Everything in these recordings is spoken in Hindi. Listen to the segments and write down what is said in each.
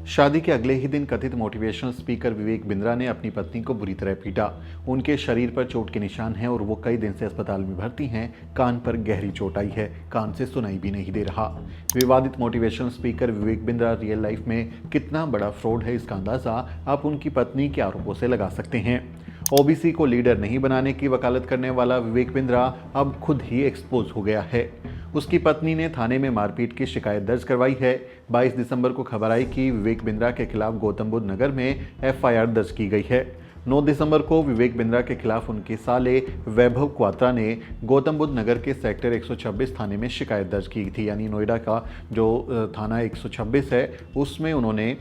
शादी के अगले ही दिन कथित मोटिवेशनल स्पीकर विवेक बिंद्रा ने अपनी पत्नी को बुरी तरह पीटा। उनके शरीर पर चोट के निशान हैं और वो कई दिन से अस्पताल में भर्ती हैं। कान पर गहरी चोट आई है, कान से सुनाई भी नहीं दे रहा। विवादित motivational speaker Vivek Bindra real life में कितना बड़ा फ्रॉड है, इसका अंदाजा आप उनकी पत्नी के आरोपों से लगा सकते हैं। ओबीसी को लीडर नहीं बनाने की वकालत करने वाला विवेक बिंद्रा अब खुद ही एक्सपोज हो गया है। उसकी पत्नी ने थाने में मारपीट की शिकायत दर्ज करवाई है। 22 दिसंबर को खबर आई कि विवेक बिंद्रा के खिलाफ गौतम बुद्ध नगर में एफआईआर दर्ज की गई है। 9 दिसंबर को विवेक बिंद्रा के खिलाफ उनके साले वैभव क्वात्रा ने गौतम बुद्ध नगर के सेक्टर 126 थाने में शिकायत दर्ज की थी। यानी नोएडा का जो थाना 126 है उसमें उन्होंने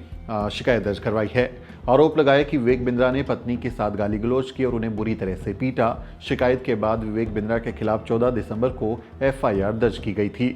शिकायत दर्ज करवाई है। आरोप लगाया कि विवेक बिंद्रा ने पत्नी के साथ गाली गलौज की और उन्हें बुरी तरह से पीटा। शिकायत के बाद विवेक बिंद्रा के खिलाफ 14 दिसंबर को एफआईआर दर्ज की गई थी।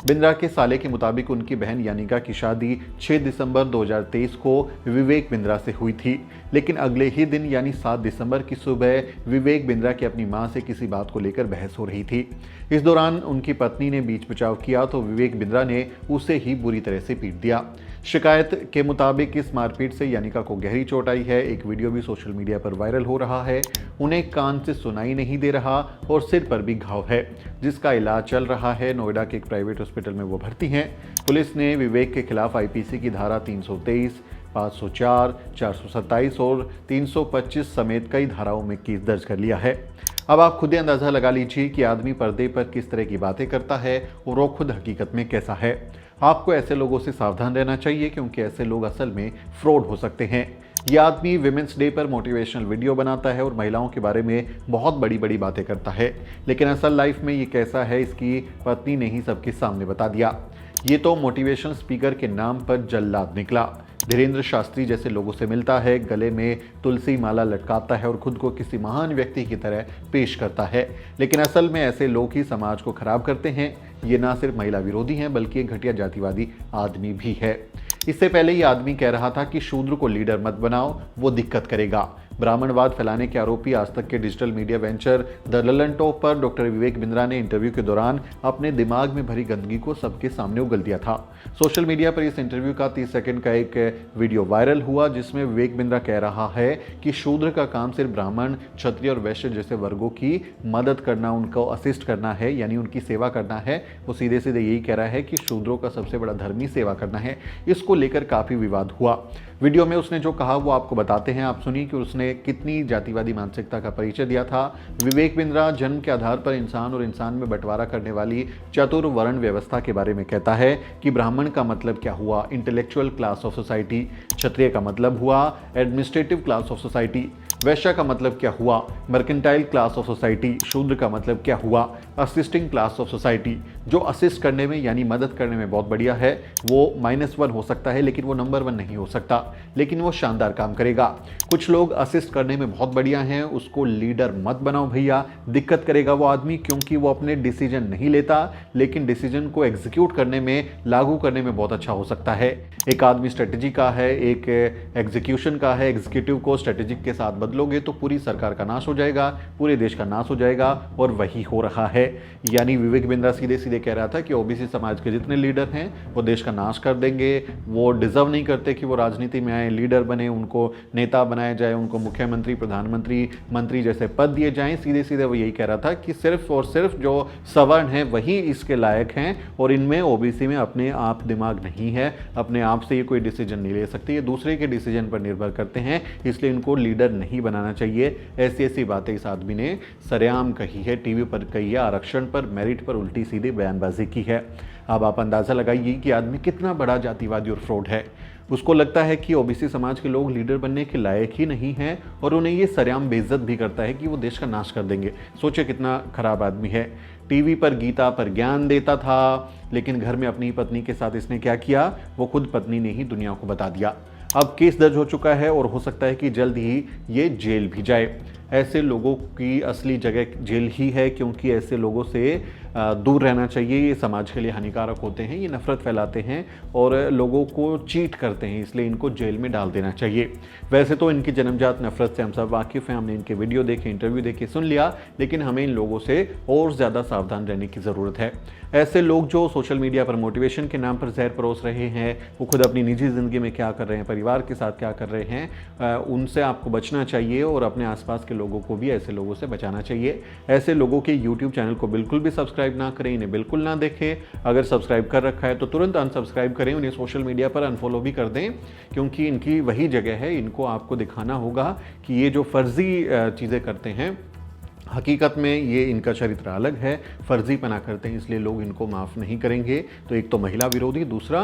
बिंद्रा के साले के मुताबिक उनकी बहन यानिका की शादी 6 दिसंबर 2023 को विवेक बिंद्रा से हुई थी, लेकिन अगले ही दिन यानी 7 दिसंबर की सुबह विवेक बिंद्रा की अपनी मां से किसी बात को लेकर बहस हो रही थी। इस दौरान उनकी पत्नी ने बीच बचाव किया तो विवेक बिंद्रा ने उसे ही बुरी तरह से पीट दिया। शिकायत के मुताबिक इस मारपीट से यानिका को गहरी चोट आई है। एक वीडियो भी सोशल मीडिया पर वायरल हो रहा है। उन्हें कान से सुनाई नहीं दे रहा और सिर पर भी घाव है, जिसका इलाज चल रहा है। नोएडा के एक प्राइवेट हॉस्पिटल में वो भर्ती हैं। पुलिस ने विवेक के खिलाफ आईपीसी की धारा 323, 504, 427 और 325 समेत कई धाराओं में केस दर्ज कर लिया है। अब आप खुद ही अंदाजा लगा लीजिए कि आदमी पर्दे पर किस तरह की बातें करता है और वो खुद हकीकत में कैसा है। आपको ऐसे लोगों से सावधान रहना चाहिए, क्योंकि ऐसे लोग असल में फ्रॉड हो सकते हैं। यह आदमी विमेंस डे पर मोटिवेशनल वीडियो बनाता है और महिलाओं के बारे में बहुत बड़ी बड़ी बातें करता है, लेकिन असल लाइफ में ये कैसा है इसकी पत्नी ने ही सबके सामने बता दिया। ये तो मोटिवेशनल स्पीकर के नाम पर जल्लाद निकला। धीरेन्द्र शास्त्री जैसे लोगों से मिलता है, गले में तुलसी माला लटकाता है और खुद को किसी महान व्यक्ति की तरह पेश करता है, लेकिन असल में ऐसे लोग ही समाज को खराब करते हैं। ये ना सिर्फ महिला विरोधी हैं, बल्कि एक घटिया जातिवादी आदमी भी है। इससे पहले ये आदमी कह रहा था कि शूद्र को लीडर मत बनाओ, वो दिक्कत करेगा। ब्राह्मणवाद फैलाने के आरोपी आज तक के digital media venture the Lalan top पर डॉक्टर विवेक बिंद्रा ने इंटरव्यू के दौरान अपने दिमाग में भरी गंदगी को सबके सामने उगल दिया था। सोशल मीडिया पर इस इंटरव्यू का 30 सेकंड का एक वीडियो वायरल हुआ, जिसमें विवेक बिंद्रा कह रहा है कि शूद्र का काम सिर्फ ब्राह्मण, क्षत्रिय और वैश्य जैसे वर्गों की मदद करना, उनको असिस्ट करना है, यानी उनकी सेवा करना है। वो सीधे सीधे यही कह रहा है कि शूद्रों का सबसे बड़ा धर्म ही सेवा करना है। इसको लेकर काफ़ी विवाद हुआ। वीडियो में उसने जो कहा वो आपको बताते हैं, आप सुनिए कि उसने कितनी जातिवादी मानसिकता का परिचय दिया था। विवेक बिंद्रा जन्म के आधार पर इंसान और इंसान में बंटवारा करने वाली चतुर्वर्ण व्यवस्था के बारे में कहता है कि ब्राह्मण का मतलब क्या हुआ, इंटेलेक्चुअल क्लास ऑफ सोसाइटी। क्षत्रिय का मतलब हुआ एडमिनिस्ट्रेटिव क्लास ऑफ सोसाइटी। वैश्य का मतलब क्या हुआ, मर्केंटाइल क्लास ऑफ सोसाइटी। शूद्र का मतलब क्या हुआ, असिस्टिंग क्लास ऑफ सोसाइटी। जो असिस्ट करने में यानी मदद करने में बहुत बढ़िया है, वो -1 हो सकता है, लेकिन वो नंबर 1 नहीं हो सकता, लेकिन वो शानदार काम करेगा। कुछ लोग असिस्ट करने में बहुत बढ़िया हैं, उसको लीडर मत बनाओ भैया, दिक्कत करेगा वो आदमी, क्योंकि वो अपने डिसीजन नहीं लेता, लेकिन डिसीजन को एग्जीक्यूट करने में, लागू करने में बहुत अच्छा हो सकता है। एक आदमी स्ट्रेटेजी का है, एक एग्जीक्यूशन का है। एग्जीक्यूटिव को स्ट्रेटेजिक के साथ बदलोगे तो पूरी सरकार का नाश हो जाएगा, पूरे देश का नाश हो जाएगा, और वही हो रहा है। यानी विवेक बिंद्रा सीधे सीधे कह रहा था कि ओबीसी समाज के जितने लीडर हैं वो देश का नाश कर देंगे, वो डिजर्व नहीं करते कि वो राजनीति में आए, लीडर बने, उनको नेता बनाया जाए, उनको मुख्यमंत्री, प्रधानमंत्री, मंत्री जैसे पद दिए जाएं। सीधे सीधे वो यही कह रहा था कि सिर्फ और सिर्फ जो सवर्ण हैं वही इसके लायक हैं, और इनमें ओबीसी में अपने आप दिमाग नहीं है, अपने आप से ये कोई डिसीजन नहीं ले सकते, ये दूसरे के डिसीजन पर निर्भर करते हैं, इसलिए इनको लीडर नहीं बनाना चाहिए। ऐसी ऐसी बातें इस आदमी ने सरेआम कही है, टीवी पर कही है, आरक्षण पर, मेरिट पर उल्टी सीधी बयानबाजी की है। अब आप अंदाजा लगाइए कि आदमी कितना बड़ा जातिवादी और फ्रॉड है। उसको लगता है कि ओबीसी समाज के लोग लीडर बनने के लायक ही नहीं हैं, और उन्हें ये सरेआम बेइज्जत भी करता है कि वो देश का नाश कर देंगे। सोचिए कितना खराब आदमी है। टीवी पर गीता पर ज्ञान देता था, लेकिन घर में अपनी पत्नी के साथ इसने क्या किया, वो खुद पत्नी ने ही दुनिया को बता दिया। अब केस दर्ज हो चुका है और हो सकता है कि जल्द ही ये जेल भी जाए। ऐसे लोगों की असली जगह जेल ही है, क्योंकि ऐसे लोगों से दूर रहना चाहिए। ये समाज के लिए हानिकारक होते हैं, ये नफरत फैलाते हैं और लोगों को चीट करते हैं, इसलिए इनको जेल में डाल देना चाहिए। वैसे तो इनकी जन्मजात नफरत से हम सब वाकिफ़ हैं, हमने इनके वीडियो देखे, इंटरव्यू देखे, सुन लिया, लेकिन हमें इन लोगों से और ज़्यादा सावधान रहने की ज़रूरत है। ऐसे लोग जो सोशल मीडिया पर मोटिवेशन के नाम पर जहर परोस रहे हैं, वो खुद अपनी निजी ज़िंदगी में क्या कर रहे हैं, परिवार के साथ क्या कर रहे हैं, उनसे आपको बचना चाहिए और अपने आसपास के लोगों को भी ऐसे लोगों से बचाना चाहिए। ऐसे लोगों के यूट्यूब चैनल को बिल्कुल भी सब्सक्राइब ना करें, इन्हें बिल्कुल ना देखें। अगर सब्सक्राइब कर रखा है तो तुरंत अनसब्सक्राइब करें, उन्हें सोशल मीडिया पर अनफॉलो भी कर दें, क्योंकि इनकी वही जगह है। इनको आपको दिखाना होगा कि ये जो फर्जी चीज़ें करते हैं, हकीकत में ये इनका चरित्र अलग है, फर्जीपना करते हैं, इसलिए लोग इनको माफ़ नहीं करेंगे। तो एक तो महिला विरोधी, दूसरा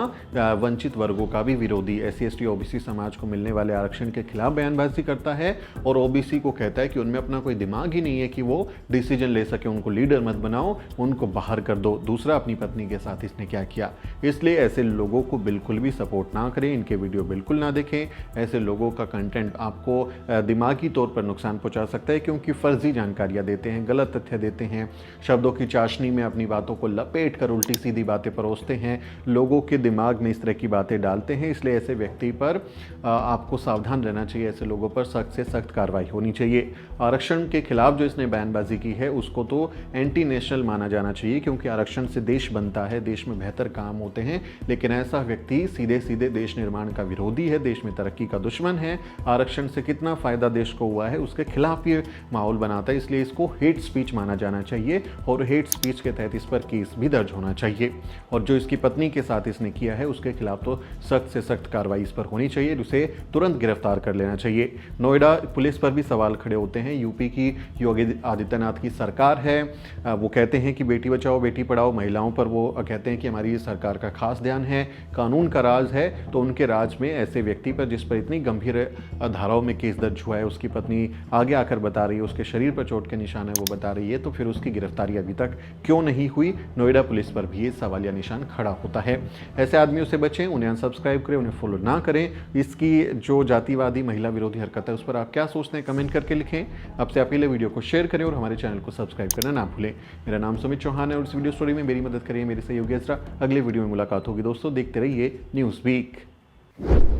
वंचित वर्गों का भी विरोधी, SC ST OBC समाज को मिलने वाले आरक्षण के खिलाफ बयानबाजी करता है और OBC को कहता है कि उनमें अपना कोई दिमाग ही नहीं है कि वो डिसीजन ले सके, उनको लीडर मत बनाओ, उनको बाहर कर दो। दूसरा, अपनी पत्नी के साथ इसने क्या किया। इसलिए ऐसे लोगों को बिल्कुल भी सपोर्ट ना करें, इनके वीडियो बिल्कुल ना देखें। ऐसे लोगों का कंटेंट आपको दिमागी तौर पर नुकसान पहुँचा सकता है, क्योंकि फर्जी जानकारी देते हैं, गलत तथ्य देते हैं, शब्दों की चाशनी में अपनी बातों को लपेट कर उल्टी सीधी बातें परोसते हैं, लोगों के दिमाग में इस तरह की बातें डालते हैं। इसलिए ऐसे व्यक्ति पर आपको सावधान रहना चाहिए, ऐसे लोगों पर सख्त से सख्त कार्रवाई होनी चाहिए। आरक्षण के खिलाफ जो इसने बयानबाजी की है उसको तो एंटी नेशनल माना जाना चाहिए, क्योंकि आरक्षण से देश बनता है, देश में बेहतर काम होते हैं। लेकिन ऐसा व्यक्ति सीधे सीधे देश निर्माण का विरोधी है, देश में तरक्की का दुश्मन है। आरक्षण से कितना फायदा देश को हुआ है उसके खिलाफ ये माहौल बनाता है, इसलिए इसको हेट स्पीच माना जाना चाहिए और हेट स्पीच के तहत इस पर केस भी दर्ज होना चाहिए। और जो इसकी पत्नी के साथ इसने किया है उसके खिलाफ तो सख्त से सख्त कार्रवाई इस पर होनी चाहिए, उसे तुरंत गिरफ्तार कर लेना चाहिए। नोएडा पुलिस पर भी सवाल खड़े होते हैं। यूपी की योगी आदित्यनाथ की सरकार है, वो कहते हैं कि बेटी बचाओ बेटी पढ़ाओ, महिलाओं पर वो कहते हैं कि हमारी सरकार का खास ध्यान है, कानून का राज है। तो उनके राज में ऐसे व्यक्ति पर जिस पर इतनी गंभीर धाराओं में केस दर्ज हुआ है, उसकी पत्नी आगे आकर बता रही है, उसके शरीर पर चोट के निशान है वो बता रही है, तो फिर उसकी गिरफ्तारी अभी तक क्यों नहीं हुई। नोएडा पुलिस पर भी ये सवालिया निशान खड़ा होता है। ऐसे आदमियों से बचें, उन्हें अनसब्सक्राइब करें, उन्हें फॉलो ना करें। इसकी जो जातिवादी महिला विरोधी हरकत है उस पर आप क्या सोचते हैं कमेंट करके लिखें। आपसे अपील है वीडियो को शेयर करें और हमारे चैनल को सब्सक्राइब करना ना भूलें। मेरा नाम सुमित चौहान है और इस वीडियो स्टोरी में मेरी मदद करिए मेरे सहयोगी असरा। अगले वीडियो में मुलाकात होगी दोस्तों, देखते रहिए न्यूज़ वीक।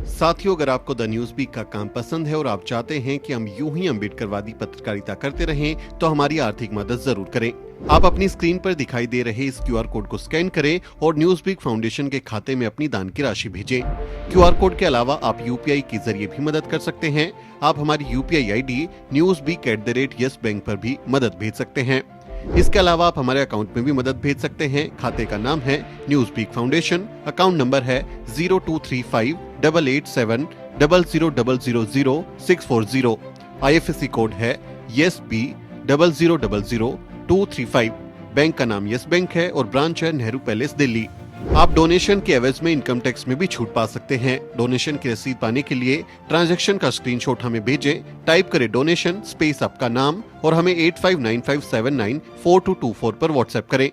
साथियों, अगर आपको द न्यूज़ वीक का काम पसंद है और आप चाहते हैं कि हम यूं ही अम्बेडकरवादी पत्रकारिता करते रहें, तो हमारी आर्थिक मदद जरूर करें। आप अपनी स्क्रीन पर दिखाई दे रहे इस QR कोड को स्कैन करें और न्यूज़ वीक फाउंडेशन के खाते में अपनी दान की राशि भेजें। QR कोड के अलावा आप UPI के जरिए भी मदद कर सकते हैं। आप हमारी UPI ID newsweek@yes bank पर भी मदद भेज सकते हैं। इसके अलावा आप हमारे अकाउंट में भी मदद भेज सकते हैं। खाते का नाम है Newsweek foundation, account number है 02358800000640। IFSC कोड है YesB000235। बैंक का नाम यस बैंक है और ब्रांच है नेहरू पैलेस दिल्ली। आप डोनेशन के एवज में इनकम टैक्स में भी छूट पा सकते हैं। डोनेशन की रसीद पाने के लिए ट्रांजैक्शन का स्क्रीनशॉट हमें भेजें। टाइप करें डोनेशन स्पेस आपका नाम और हमें 8595794224 पर व्हाट्सएप करें।